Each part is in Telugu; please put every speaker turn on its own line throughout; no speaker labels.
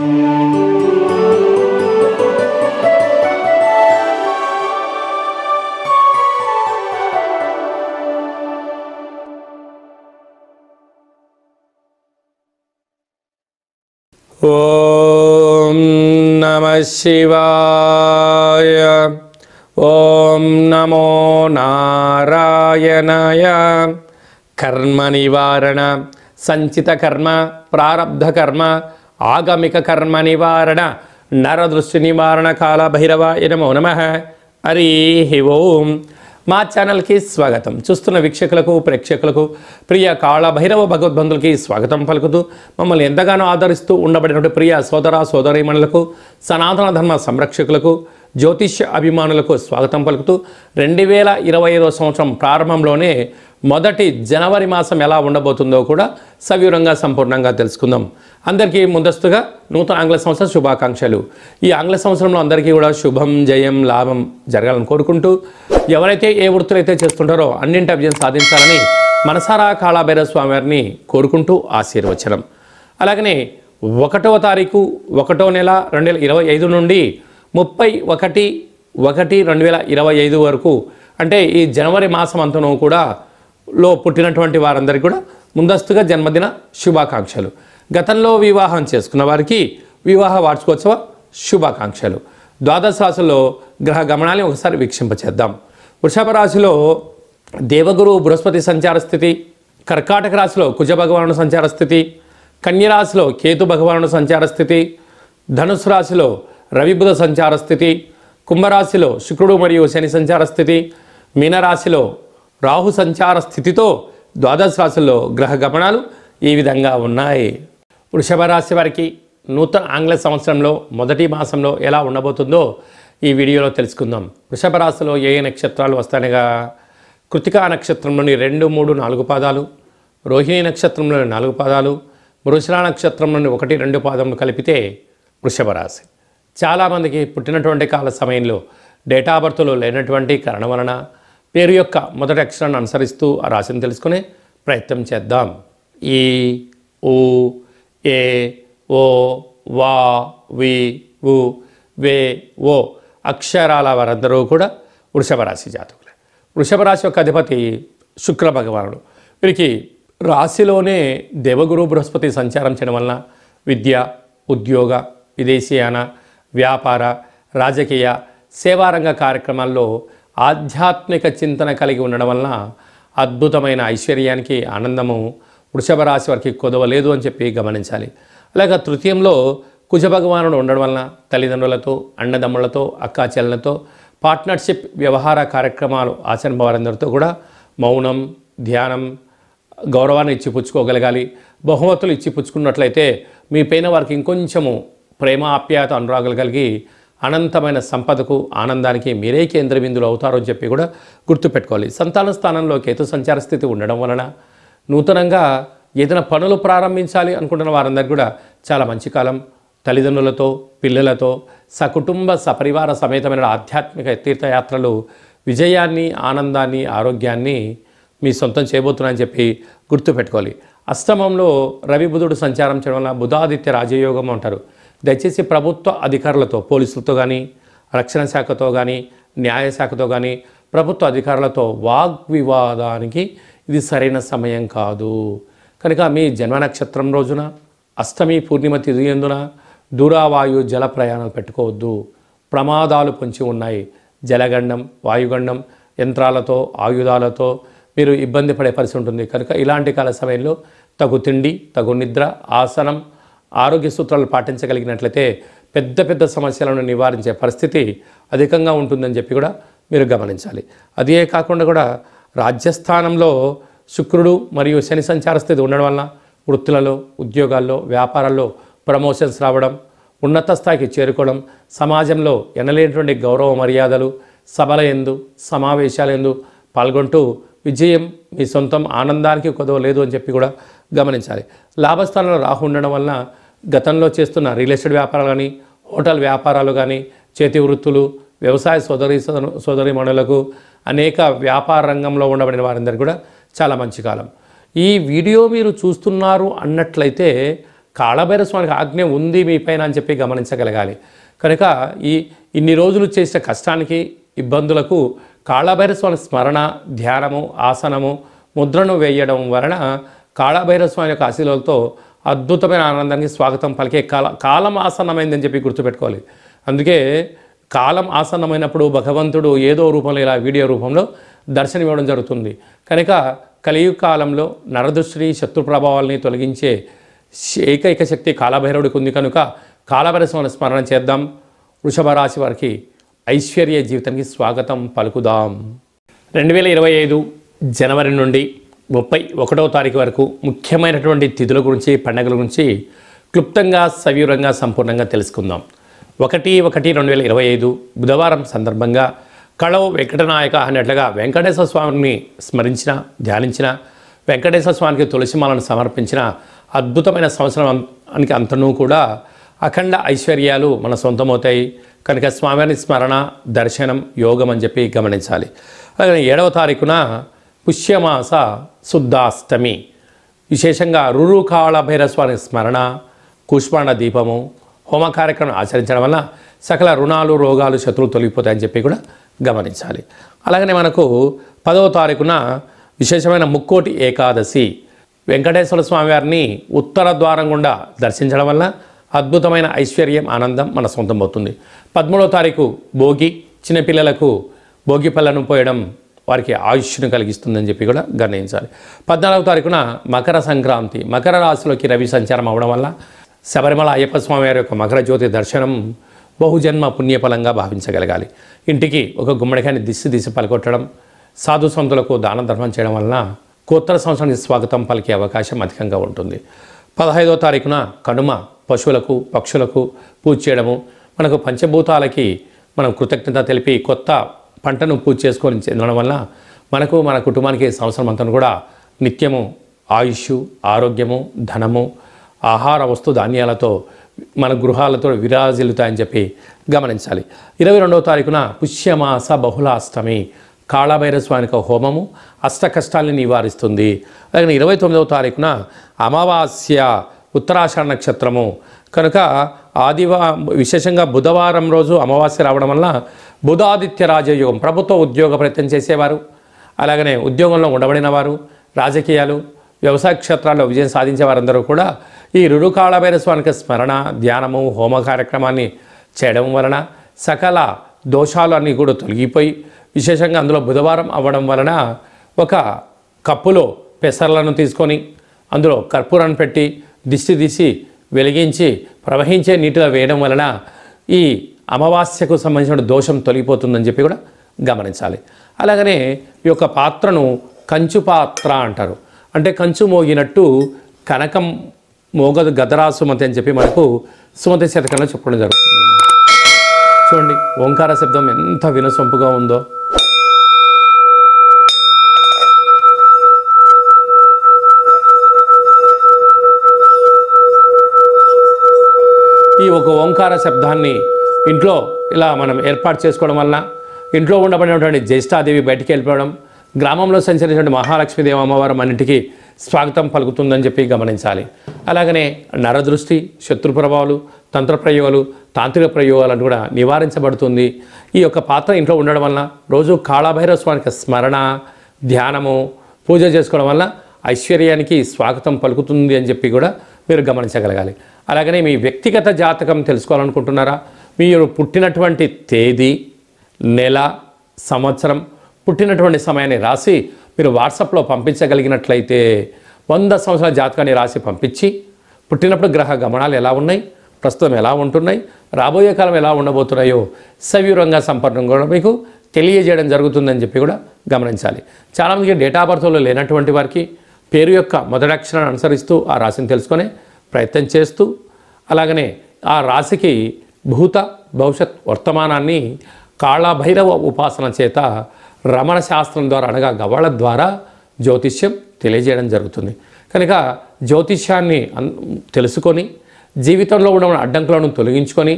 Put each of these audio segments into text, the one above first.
ఓం నమః శివాయ. ఓం నమో నారాయణాయ. కర్మ నివారణ, సంచిత కర్మ, ప్రారబ్ధ కర్మ, ఆగమిక కర్మ నివారణ, నరదృష్టి నివారణ కాల భైరవాయ నమో నమః. హరి ఓం. మా ఛానల్కి స్వాగతం. చూస్తున్న వీక్షకులకు, ప్రేక్షకులకు, ప్రియ కాళ భైరవ భగవద్బంధులకి స్వాగతం పలుకుతూ మమ్మల్ని ఎంతగానో ఆదరిస్తూ ఉండబడినటువంటి ప్రియ సోదర సోదరీమణులకు, సనాతన ధర్మ సంరక్షకులకు, జ్యోతిష్య అభిమానులకు స్వాగతం పలుకుతూ 2025 సంవత్సరం ప్రారంభంలోనే మొదటి జనవరి మాసం ఎలా ఉండబోతుందో కూడా సవివరంగా సంపూర్ణంగా తెలుసుకుందాం. అందరికీ ముందస్తుగా నూతన ఆంగ్ల సంవత్సర శుభాకాంక్షలు. ఈ ఆంగ్ల సంవత్సరంలో అందరికీ కూడా శుభం, జయం, లాభం జరగాలని కోరుకుంటూ ఎవరైతే ఏ వృత్తులైతే చేస్తుంటారో అన్నింటి విజయం సాధించాలని మనసారా కాళభైరవ స్వామివారిని కోరుకుంటూ ఆశీర్వచనం. అలాగనే 1వ తారీఖు 1వ నెల 2025 నుండి 31/1/2025 వరకు అంటే ఈ జనవరి మాసం అంతను కూడా లో పుట్టినటువంటి వారందరికీ కూడా ముందస్తుగా జన్మదిన శుభాకాంక్షలు. గతంలో వివాహం చేసుకున్న వారికి వివాహ వార్షికోత్సవ శుభాకాంక్షలు. ద్వాదశ రాశుల్లో గ్రహ గమనాన్ని ఒకసారి వీక్షింపచేద్దాం. వృషభ రాశిలో దేవగురు బృహస్పతి సంచార స్థితి, కర్కాటక రాశిలో కుజ భగవానుడు సంచార స్థితి, కన్యరాశిలో కేతు భగవానుడు సంచార స్థితి, ధనుసు రాశిలో రవి బుధ సంచార స్థితి, కుంభరాశిలో శుక్రుడు మరియు శని సంచార స్థితి, మీనరాశిలో రాహు సంచార స్థితితో ద్వాదశ రాశుల్లో గ్రహ గమనాలు ఈ విధంగా ఉన్నాయి. వృషభ రాశి వారికి నూతన ఆంగ్ల సంవత్సరంలో మొదటి మాసంలో ఎలా ఉండబోతుందో ఈ వీడియోలో తెలుసుకుందాం. వృషభ రాశిలో ఏ నక్షత్రాలు వస్తాయనగా కృతికా నక్షత్రంలోని 2, 3, 4 పాదాలు, రోహిణి నక్షత్రంలోని 4 పాదాలు, మృగశిర నక్షత్రంలోని 1, 2 పాదములు కలిపితే వృషభ రాశి. చాలామందికి పుట్టినటువంటి కాల సమయంలో డేటా బర్త్లో లేనటువంటి కారణం వలన పేరు యొక్క మొదటి అక్షరాన్ని అనుసరిస్తూ ఆ రాశిని తెలుసుకునే ప్రయత్నం చేద్దాం. ఈ, ఊ, ఏ, ఓ, వా, వి, ఉ, వే, ఓ అక్షరాల వారందరూ కూడా వృషభ రాశి జాతకులే. వృషభ రాశి యొక్క అధిపతి శుక్ర భగవానుడు. వీరికి రాశిలోనే దేవగురు బృహస్పతి సంచారం చేయడం వలన విద్య, ఉద్యోగ, విదేశీయాన, వ్యాపార, రాజకీయ, సేవారంగ కార్యక్రమాల్లో ఆధ్యాత్మిక చింతన కలిగి ఉండడం వలన అద్భుతమైన ఐశ్వర్యానికి, ఆనందము వృషభ రాశి వారికి కొదవలేదు అని చెప్పి గమనించాలి. అలాగే తృతీయంలో కుజ భగవానుడు ఉండడం వలన తల్లిదండ్రులతో, అన్నదమ్ములతో, అక్కాచెల్లెలతో పార్ట్నర్షిప్ వ్యవహార కార్యక్రమాలు ఆచరణ వారందరితో కూడా మౌనం, ధ్యానం, గౌరవాన్ని ఇచ్చిపుచ్చుకోగలగాలి. బహుమతులు ఇచ్చిపుచ్చుకున్నట్లయితే మీ పైన వారికి ఇంకొంచెము ప్రేమ, ఆప్యాయత, అనురాగాలు కలిగి అనంతమైన సంపదకు, ఆనందానికి మీరే కేంద్ర బిందువులు అవుతారో అని చెప్పి కూడా గుర్తుపెట్టుకోవాలి. సంతాన స్థానంలో కేతు సంచార స్థితి ఉండడం వలన నూతనంగా ఏదైనా పనులు ప్రారంభించాలి అనుకుంటున్న వారందరికీ కూడా చాలా మంచి కాలం. తల్లిదండ్రులతో, పిల్లలతో, సకుటుంబ సపరివార సమేతమైన ఆధ్యాత్మిక తీర్థయాత్రలు విజయాన్ని, ఆనందాన్ని, ఆరోగ్యాన్ని మీ సొంతం చేయబోతున్నాయని చెప్పి గుర్తుపెట్టుకోవాలి. అష్టమంలో రవి బుధుడు సంచారం చేయడం వల్ల బుధాదిత్య రాజయోగం అంటారు. దయచేసి ప్రభుత్వ అధికారులతో, పోలీసులతో కానీ, రక్షణ శాఖతో కానీ, న్యాయశాఖతో కానీ, ప్రభుత్వ అధికారులతో వాగ్వివాదానికి ఇది సరైన సమయం కాదు. కనుక మీ జన్మ నక్షత్రం రోజున అష్టమి పూర్ణిమ తిథి యందున దూరావాయు జల ప్రయాణాలు పెట్టుకోవద్దు. ప్రమాదాలు పొంచి ఉన్నాయి. జలగండం, వాయుగండం, యంత్రాలతో, ఆయుధాలతో మీరు ఇబ్బంది పడే పరిస్థితి ఉంటుంది. కనుక ఇలాంటి కాల సమయంలో తగు తిండి, తగు నిద్ర, ఆసనం, ఆరోగ్య సూత్రాలు పాటించగలిగినట్లయితే పెద్ద పెద్ద సమస్యలను నివారించే పరిస్థితి అధికంగా ఉంటుందని చెప్పి కూడా మీరు గమనించాలి. అదే కాకుండా కూడా రాజ్యస్థానంలో శుక్రుడు మరియు శని సంచార స్థితి ఉండడం వలన వృత్తులలో, ఉద్యోగాల్లో, వ్యాపారాల్లో ప్రమోషన్స్ రావడం, ఉన్నత స్థాయికి చేరుకోవడం, సమాజంలో ఎనలేనటువంటి గౌరవ మర్యాదలు, సభల యందు, సమావేశాల యందు పాల్గొంటూ విజయం మీ సొంతం, ఆనందానికి కొదవలేదు అని చెప్పి కూడా గమనించాలి. లాభస్థానంలో రాహు ఉండడం వలన గతంలో చేస్తున్న రియల్ ఎస్టేట్ వ్యాపారాలు కానీ, హోటల్ వ్యాపారాలు కానీ, చేతి వృత్తులు, వ్యవసాయ సోదరీమణులకు, అనేక వ్యాపార రంగంలో ఉండబడిన వారందరికీ కూడా చాలా మంచి కాలం. ఈ వీడియో మీరు చూస్తున్నారు అన్నట్లయితే కాళభైరవ స్వామికి ఆజ్ఞ ఉంది మీ పైన అని చెప్పి గమనించగలగాలి. కనుక ఇన్ని రోజులు చేసిన కష్టానికి ఇబ్బందులకు కాళభైరవ స్వామి స్మరణ, ధ్యానము, ఆసనము, ముద్రను వేయడం వలన కాళభైరవ స్వామి యొక్క ఆశీర్వాదాలతో అద్భుతమైన ఆనందానికి స్వాగతం పలికే కాలం ఆసన్నమైందని చెప్పి గుర్తుపెట్టుకోవాలి. అందుకే కాలం ఆసన్నమైనప్పుడు భగవంతుడు ఏదో రూపంలో ఇలా వీడియో రూపంలో దర్శనమివ్వడం జరుగుతుంది. కనుక కలియుగ కాలంలో నరదృష్టి, శత్రు ప్రభావాల్ని తొలగించే ఏకైక శక్తి కాళభైరవుడికి ఉంది. కనుక కాళభైరవ స్వామిని స్మరణ చేద్దాం. వృషభ రాశి వారికి ఐశ్వర్య జీవితానికి స్వాగతం పలుకుదాం. 2025 జనవరి నుండి 31వ తారీఖు వరకు ముఖ్యమైనటువంటి తిథుల గురించి, పండుగల గురించి క్లుప్తంగా, సవివరంగా, సంపూర్ణంగా తెలుసుకుందాం. 1/1/2025 బుధవారం సందర్భంగా కళవు వెంకటనాయక అన్నట్లుగా వెంకటేశ్వర స్వామిని స్మరించిన, ధ్యానించిన, వెంకటేశ్వర స్వామికి తులసిమాలను సమర్పించిన అద్భుతమైన సంవత్సరానికి అంతనూ కూడా అఖండ ఐశ్వర్యాలు మన సొంతమవుతాయి. కనుక స్వామివారి స్మరణ, దర్శనం, యోగం అని చెప్పి గమనించాలి. అలాగే 7వ తారీఖున పుష్యమాస శుద్ధాష్టమి విశేషంగా రురు కాళభైరవ స్వామి స్మరణ, కూష్మాండ దీపము, హోమ కార్యక్రమం ఆచరించడం వల్ల సకల రుణాలు, రోగాలు, శత్రువులు తొలగిపోతాయని చెప్పి కూడా గమనించాలి. అలాగనే మనకు 10వ తారీఖున విశేషమైన ముక్కోటి ఏకాదశి వెంకటేశ్వర స్వామి వారిని ఉత్తర ద్వారం గుండా దర్శించడం వల్ల అద్భుతమైన ఐశ్వర్యం, ఆనందం మన సొంతం అవుతుంది. 13వ తారీఖు భోగి, చిన్నపిల్లలకు భోగి పళ్ళను పోయడం వారికి ఆయుష్ను కలిగిస్తుందని చెప్పి కూడా గమనించాలి. 14వ తారీఖున మకర సంక్రాంతి, మకర రాశిలోకి రవి సంచారం అవడం వల్ల శబరిమల అయ్యప్ప స్వామి వారి యొక్క మకర జ్యోతి దర్శనం బహుజన్మ పుణ్యఫలంగా భావించగలగాలి. ఇంటికి ఒక గుమ్మడికాయని దిశ పలకొట్టడం, సాధు సంతులకు దాన ధర్మం చేయడం వలన కొత్త సంవత్సరానికి స్వాగతం పలికే అవకాశం అధికంగా ఉంటుంది. 15వ తారీఖున కనుమ, పశువులకు, పక్షులకు పూజ చేయడము, మనకు పంచభూతాలకి మనం కృతజ్ఞత తెలిపి కొత్త పంటను పూజ చేసుకొని చెందడం వల్ల మనకు, మన కుటుంబానికి సంవత్సరం అంతా కూడా నిత్యము ఆయుష్, ఆరోగ్యము, ధనము, ఆహార వస్తు ధాన్యాలతో మన గృహాలతో విరాజిల్లుతాయని చెప్పి గమనించాలి. 22వ తారీఖున పుష్యమాస బహుళాష్టమి కాళభైరవ స్వామికి హోమము అష్ట కష్టాలని నివారిస్తుంది. అలాగే 29వ తారీఖున అమావాస్య ఉత్తరాషాఢ నక్షత్రము కనుక విశేషంగా బుధవారం రోజు అమావాస్య రావడం వల్ల బుధాదిత్య రాజయోగం, ప్రభుత్వ ఉద్యోగ ప్రయత్నం చేసేవారు, అలాగనే ఉద్యోగంలో ఉండబడిన వారు, రాజకీయాలు, వ్యవసాయ క్షేత్రాల్లో విజయం సాధించే వారందరూ కూడా ఈ రురు కాళభైరవ స్వామికి స్మరణ, ధ్యానము, హోమ కార్యక్రమాన్ని చేయడం వలన సకల దోషాలు అన్నీ కూడా తొలగిపోయి విశేషంగా అందులో బుధవారం అవ్వడం వలన ఒక కప్పులో పెసర్లను తీసుకొని అందులో కర్పూరాన్ని పెట్టి దిష్టి వెలిగించి ప్రవహించే నీటిలో వేయడం వలన ఈ అమావాస్యకు సంబంధించిన దోషం తొలగిపోతుందని చెప్పి కూడా గమనించాలి. అలాగనే ఈ యొక్క పాత్రను కంచు పాత్ర అంటారు. అంటే కంచు మోగినట్టు కనకం మోగదు గదరా సుమతి అని చెప్పి మనకు సుమతి శతకంలో చెప్పడం జరుగుతుంది. చూడండి ఓంకార శబ్దం ఎంత వినసొంపుగా ఉందో. ఈ ఒక ఓంకార శబ్దాన్ని ఇంట్లో ఇలా మనం ఏర్పాటు చేసుకోవడం వలన ఇంట్లో ఉండబడినటువంటి జ్యేష్ఠాదేవి బయటికి వెళ్ళిపోవడం, గ్రామంలో సంచరించినటువంటి మహాలక్ష్మీదేవి అమ్మవారు అన్నింటికీ స్వాగతం పలుకుతుందని చెప్పి గమనించాలి. అలాగనే నరదృష్టి, శత్రు ప్రభావాలు, తంత్ర ప్రయోగాలు, తాంత్రిక ప్రయోగాలను కూడా నివారించబడుతుంది. ఈ యొక్క పాత్ర ఇంట్లో ఉండడం వలన రోజు కాళభైరవ స్వామికి స్మరణ, ధ్యానము, పూజ చేసుకోవడం వల్ల ఐశ్వర్యానికి స్వాగతం పలుకుతుంది అని చెప్పి కూడా మీరు గమనించగలగాలి. అలాగనే మీ వ్యక్తిగత జాతకం తెలుసుకోవాలనుకుంటున్నారా? మీరు పుట్టినటువంటి తేదీ, నెల, సంవత్సరం, పుట్టినటువంటి సమయాన్ని రాసి మీరు వాట్సాప్లో పంపించగలిగినట్లయితే 100 సంవత్సరాల జాతకాన్ని రాసి పంపించి పుట్టినప్పుడు గ్రహ గమనాలు ఎలా ఉన్నాయి, ప్రస్తుతం ఎలా ఉంటున్నాయి, రాబోయే కాలం ఎలా ఉండబోతున్నాయో సవివరంగా సంపూర్ణంగా కూడా మీకు తెలియజేయడం జరుగుతుందని చెప్పి కూడా గమనించాలి. చాలామందికి డేట్ ఆఫ్ బర్త్లో లేనటువంటి వారికి పేరు యొక్క మొదటి అక్షరాన్ని అనుసరిస్తూ ఆ రాశిని తెలుసుకునే ప్రయత్నం చేస్తూ అలాగనే ఆ రాశికి భూత, భవిష్యత్, వర్తమానాన్ని కాళభైరవ ఉపాసన చేత రమణ శాస్త్రం ద్వారా అనగా గవ్వల ద్వారా జ్యోతిష్యం తెలియజేయడం జరుగుతుంది. కనుక జ్యోతిష్యాన్ని తెలుసుకొని జీవితంలో ఉన్న అడ్డంకులను తొలగించుకొని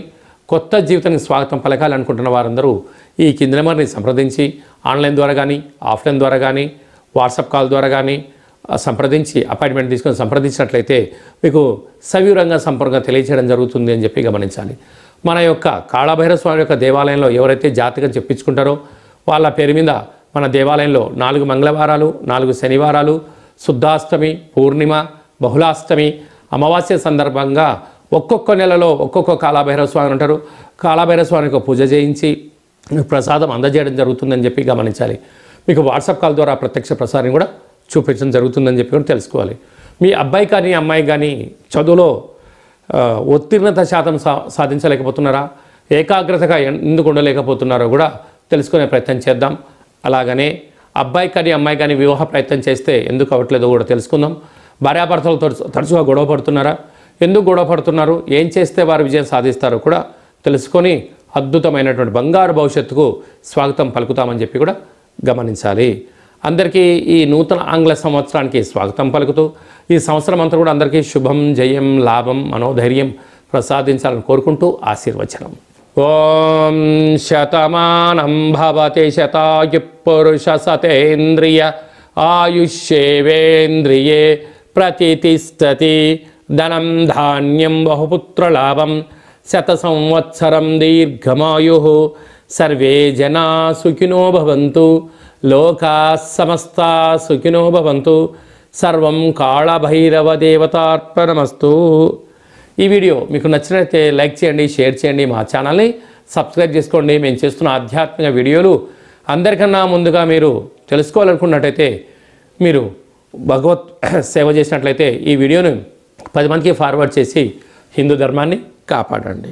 కొత్త జీవితానికి స్వాగతం పలకాలనుకుంటున్న వారందరూ ఈ కింది నెంబర్ని సంప్రదించి ఆన్లైన్ ద్వారా కానీ, ఆఫ్లైన్ ద్వారా కానీ, వాట్సాప్ కాల్ ద్వారా కానీ, సంప్రదించి అపాయింట్మెంట్ తీసుకొని సంప్రదించినట్లయితే మీకు సవివరంగా సంపర్కంగా తెలియచేయడం జరుగుతుంది అని చెప్పి గమనించాలి. మన యొక్క కాళభైరవ స్వామి యొక్క దేవాలయంలో ఎవరైతే జాతకం చెప్పించుకుంటారో వాళ్ళ పేరు మీద మన దేవాలయంలో 4 మంగళవారాలు, 4 శనివారాలు, శుద్ధాష్టమి, పూర్ణిమ, బహుళాష్టమి, అమావాస్య సందర్భంగా ఒక్కొక్క నెలలో ఒక్కొక్క కాళభైరవ స్వామి ఉంటారు. కాళభైరవ స్వామికి పూజ చేయించి ప్రసాదం అందజేయడం జరుగుతుందని చెప్పి గమనించాలి. మీకు వాట్సాప్ కాల్ ద్వారా ప్రత్యక్ష ప్రసారం కూడా చూపించడం జరుగుతుందని చెప్పి కూడా తెలుసుకోవాలి. మీ అబ్బాయి కానీ అమ్మాయి కానీ చదువులో ఉత్తీర్ణత శాతం సాధించలేకపోతున్నారా, ఏకాగ్రతగా ఎందుకు ఉండలేకపోతున్నారో కూడా తెలుసుకునే ప్రయత్నం చేద్దాం. అలాగనే అబ్బాయి కానీ అమ్మాయి కానీ వివాహ ప్రయత్నం చేస్తే ఎందుకు అవ్వట్లేదో కూడా తెలుసుకుందాం. భార్యాభర్తలతో తరచుగా గొడవ పడుతున్నారా, ఎందుకు గొడవ పడుతున్నారు, ఏం చేస్తే వారు విజయం సాధిస్తారో కూడా తెలుసుకొని అద్భుతమైనటువంటి బంగారు భవిష్యత్తుకు స్వాగతం పలుకుతామని చెప్పి కూడా గమనించాలి. అందరికీ ఈ నూతన ఆంగ్ల సంవత్సరానికి స్వాగతం పలుకుతూ ఈ సంవత్సరం అంతా కూడా అందరికీ శుభం, జయం, లాభం, మనోధైర్యం ప్రసాదించాలని కోరుకుంటూ ఆశీర్వచనం. ఓం శతమానం భవతి శతాయు పురుష సతేంద్రియ ఆయుష్యేవేంద్రియే ప్రతితిష్టతి ధనం ధాన్యం బహుపుత్రలాభం శత సంవత్సరం దీర్ఘమాయు సర్వే జనా సుఖినో భవంతు లోకా సమస్తా సుఖినో భవంతు సర్వం కాళభైరవ దేవతార్పణమస్తు. ఈ వీడియో మీకు నచ్చినట్లయితే లైక్ చేయండి, షేర్ చేయండి, మా ఛానల్ని సబ్స్క్రైబ్ చేసుకోండి. మేము చేస్తున్న ఆధ్యాత్మిక వీడియోలు అందరికన్నా ముందుగా మీరు తెలుసుకోవాలనుకున్నట్టయితే మీరు భగవత్ సేవ చేసినట్లయితే ఈ వీడియోను 10 మందికి ఫార్వర్డ్ చేసి హిందూ ధర్మాన్ని కాపాడండి.